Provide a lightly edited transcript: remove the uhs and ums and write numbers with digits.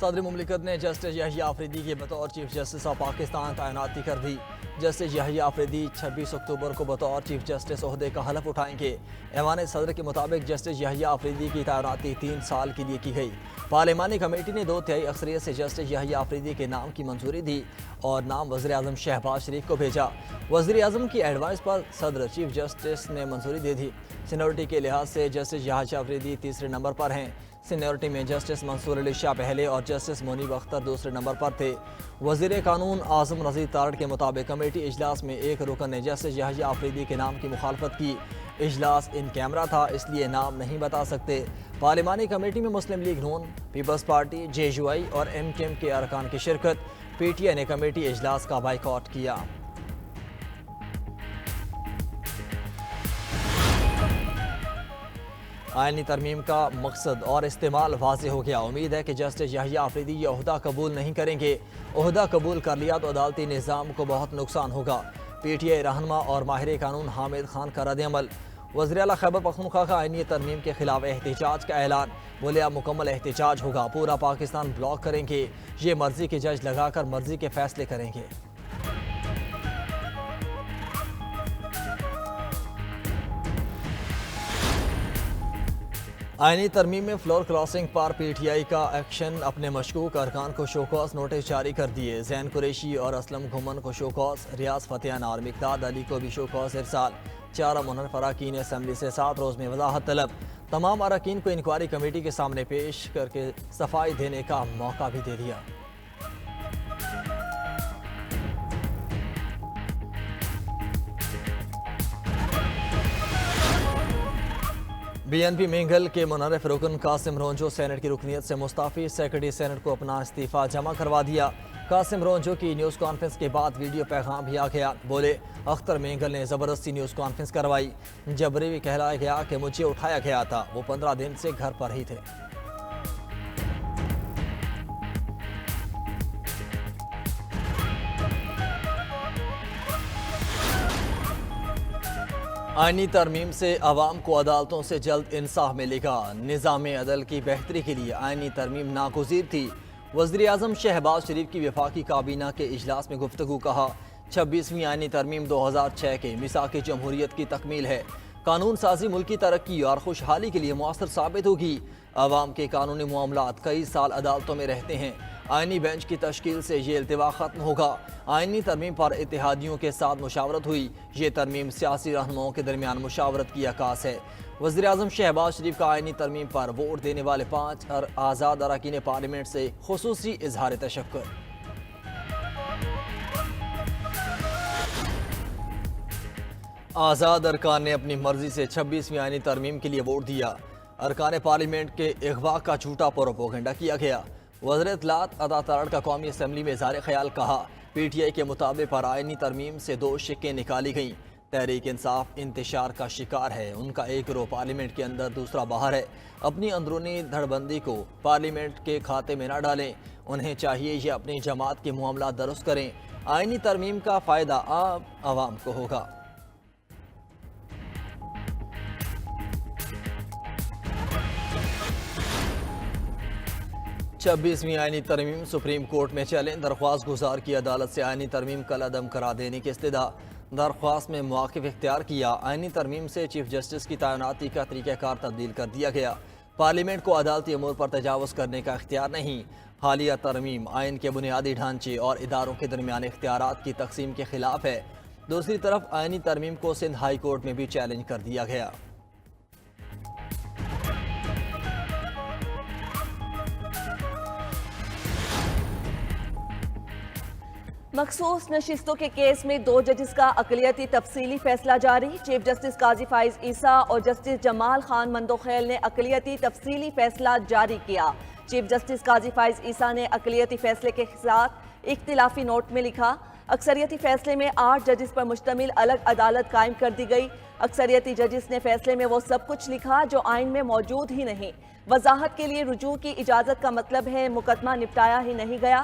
صدر مملکت نے جسٹس یحییٰ آفریدی کے بطور چیف جسٹس آف پاکستان تعیناتی کر دی۔ جسٹس یحییٰ آفریدی 26 اکتوبر کو بطور چیف جسٹس عہدے کا حلف اٹھائیں گے۔ ایوان صدر کے مطابق جسٹس یحییٰ آفریدی کی تعیناتی 3 سال کے لیے کی گئی۔ پارلیمانی کمیٹی نے 2/3 اکثریت سے جسٹس یحییٰ آفریدی کے نام کی منظوری دی اور نام وزیر اعظم شہباز شریف کو بھیجا۔ وزیر اعظم کی ایڈوائس پر صدر چیف جسٹس نے منظوری دے دی۔ سینیورٹی کے لحاظ سے جسٹس یحییٰ آفریدی تیسرے نمبر پر ہیں۔ سینیورٹی میں جسٹس منصور علی شاہ پہلے اور جسٹس منیب اختر دوسرے نمبر پر تھے۔ وزیر قانون اعظم رضی تارڑ کے مطابق کمیٹی اجلاس میں ایک رکن نے جسٹس یحییٰ آفریدی کے نام کی مخالفت کی۔ اجلاس ان کیمرہ تھا، اس لیے نام نہیں بتا سکتے۔ پارلیمانی کمیٹی میں مسلم لیگ نون، پیپلز پارٹی، JUI اور MKM کے ارکان کی شرکت۔ PTI نے کمیٹی اجلاس کا بائیکاٹ کیا۔ آئینی ترمیم کا مقصد اور استعمال واضح ہو گیا۔ امید ہے کہ جسٹس یحییٰ آفریدی یہ عہدہ قبول نہیں کریں گے۔ عہدہ قبول کر لیا تو عدالتی نظام کو بہت نقصان ہوگا۔ PTI رہنما اور ماہر قانون حامد خان کا رد عمل۔ وزیر اعلیٰ خیبر پختونخوا کا آئینی ترمیم کے خلاف احتجاج کا اعلان۔ بولے اب مکمل احتجاج ہوگا، پورا پاکستان بلاک کریں گے، یہ مرضی کے جج لگا کر مرضی کے فیصلے کریں گے۔ آئینی ترمیم میں فلور کراسنگ پر PTI کا ایکشن، اپنے مشکوک ارکان کو شوکاز نوٹس جاری کر دیے۔ زین قریشی اور اسلم گھمن کو شوکاز، ریاض فتح اور مقداد علی کو بھی شوکاز ارسال۔ 4 منحرف اراکین اسمبلی سے 7 روز میں وضاحت طلب۔ تمام اراکین کو انکوائری کمیٹی کے سامنے پیش کر کے صفائی دینے کا موقع بھی دے دیا۔ BNP مینگل کے منحرف رکن قاسم رونجو سینٹ کی رکنیت سے مستعفی۔ سیکرٹری سینٹ کو اپنا استعفیٰ جمع کروا دیا۔ قاسم رونجو کی نیوز کانفرنس کے بعد ویڈیو پیغام بھی آ گیا۔ بولے اختر مینگل نے زبردستی نیوز کانفرنس کروائی۔ جبری بھی کہلایا گیا کہ مجھے اٹھایا گیا تھا، وہ 15 دن سے گھر پر ہی تھے۔ آئینی ترمیم سے عوام کو عدالتوں سے جلد انصاف ملے گا۔ نظام عدل کی بہتری کے لیے آئینی ترمیم ناگزیر تھی۔ وزیر اعظم شہباز شریف کی وفاقی کابینہ کے اجلاس میں گفتگو۔ کہا 26ویں آئینی ترمیم 2006 کے میثاق جمہوریت کی تکمیل ہے۔ قانون سازی ملکی ترقی اور خوشحالی کے لیے مؤثر ثابت ہوگی۔ عوام کے قانونی معاملات کئی سال عدالتوں میں رہتے ہیں۔ آئینی بینچ کی تشکیل سے یہ التوا ختم ہوگا۔ آئینی ترمیم پر اتحادیوں کے ساتھ مشاورت ہوئی۔ یہ ترمیم سیاسی رہنماؤں کے درمیان مشاورت کی عکاس ہے۔ وزیر اعظم شہباز شریف کا آئینی ترمیم پر ووٹ دینے والے 5 آزاد اراکین پارلیمنٹ سے خصوصی اظہار تشکر۔ آزاد ارکان نے اپنی مرضی سے 26ویں آئینی ترمیم کے لیے ووٹ دیا۔ ارکان پارلیمنٹ کے اغوا کا جھوٹا پروپیگنڈا کیا گیا۔ وزیر اطلاعات عطا تارڑ کا قومی اسمبلی میں اظہار خیال۔ کہا PTI کے مطابق پر آئینی ترمیم سے 2 شقیں نکالی گئیں۔ تحریک انصاف انتشار کا شکار ہے، ان کا ایک گروہ پارلیمنٹ کے اندر دوسرا باہر ہے۔ اپنی اندرونی دھڑبندی کو پارلیمنٹ کے کھاتے میں نہ ڈالیں، انہیں چاہیے یہ اپنی جماعت کے معاملات درست کریں۔ آئینی ترمیم کا فائدہ عوام کو ہوگا۔ 26ویں آئینی ترمیم سپریم کورٹ میں چیلنج۔ درخواست گزار کی عدالت سے آئینی ترمیم کل عدم کرا دینے کی استدعا۔ درخواست میں مواقف اختیار کیا۔ آئینی ترمیم سے چیف جسٹس کی تعیناتی کا طریقہ کار تبدیل کر دیا گیا۔ پارلیمنٹ کو عدالتی امور پر تجاوز کرنے کا اختیار نہیں۔ حالیہ ترمیم آئین کے بنیادی ڈھانچے اور اداروں کے درمیان اختیارات کی تقسیم کے خلاف ہے۔ دوسری طرف آئینی ترمیم کو سندھ ہائی کورٹ میں بھی چیلنج کر دیا گیا۔ مخصوص نشستوں کے کیس میں 2 ججز کا اقلیتی تفصیلی فیصلہ جاری۔ چیف جسٹس قاضی فائز عیسیٰ اور جسٹس جمال خان مندوخیل نے اقلیتی تفصیلی فیصلہ جاری کیا۔ چیف جسٹس قاضی فائز عیسیٰ نے اقلیتی فیصلے کے ساتھ اختلافی نوٹ میں لکھا، اکثریتی فیصلے میں 8 ججز پر مشتمل الگ عدالت قائم کر دی گئی۔ اکثریتی ججز نے فیصلے میں وہ سب کچھ لکھا جو آئین میں موجود ہی نہیں۔ وضاحت کے لیے رجوع کی اجازت کا مطلب ہے مقدمہ نپٹایا ہی نہیں گیا۔